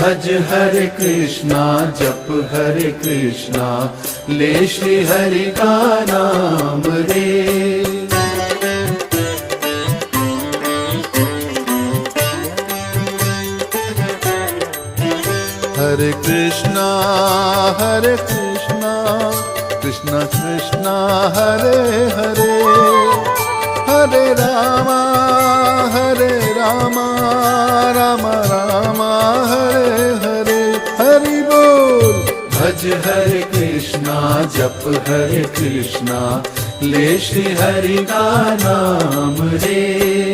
भज हरे कृष्णा जप हरे कृष्णा ले श्री हरि का नाम रे। हरे कृष्णा कृष्णा कृष्णा हरे हरे, हरे राम राम राम हरे हरे। हरि बोल। भज हरे कृष्णा जप हरे कृष्णा ले श्री हरि का नाम रे।